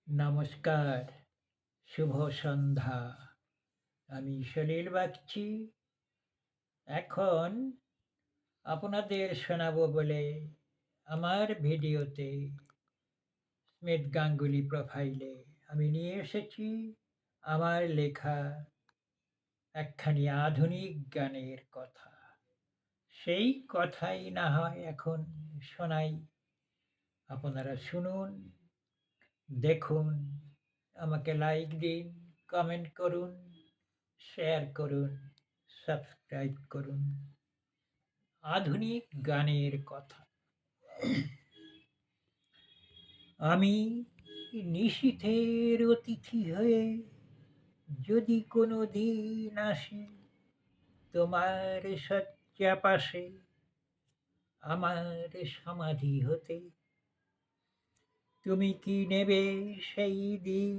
নমস্কার, শুভ সন্ধ্যা। আমি সলিল বাগচি। এখন আপনাদের শোনাবো বলে আমার ভিডিওতে স্মিথ গাঙ্গুলি প্রোফাইলে আমি নিয়ে এসেছি আমার লেখা একখানি আধুনিক গানের কথা। সেই কথাই না হয় এখন শোনাই। আপনারা শুনুন, দেখুন, আমাকে লাইক দিন, কমেন্ট করুন, শেয়ার করুন, সাবস্ক্রাইব করুন। আধুনিক গানের কথা। আমি নিশীথের অতিথি হয়ে যদি কোনো দিন আসি তোমার শয্যা পাশে আমার সমাধি হতে, তুমি কি নেবে সেই দিন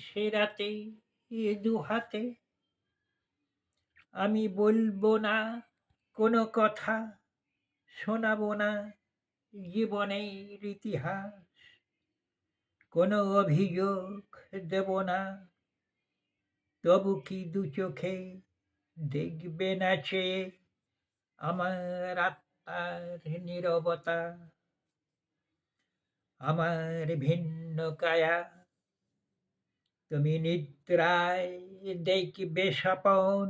সে রাতে দুহাতে? আমি বলবো না কোনো কথা, শোনাবো না জীবনের ইতিহাস, কোনো অভিযোগ দেব না, তবু কি দু চোখে দেখবে না চেয়ে আমার আত্মার নীরবতা, আমার ভিন্ন কায়া? তুমি নিদ্রায় দেখবে স্বপন,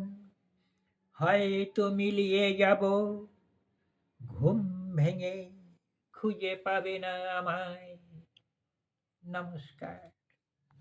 হয়তো মিলিয়ে যাব, ঘুম ভেঙে খুঁজে পাবে না আমায়। নমস্কার।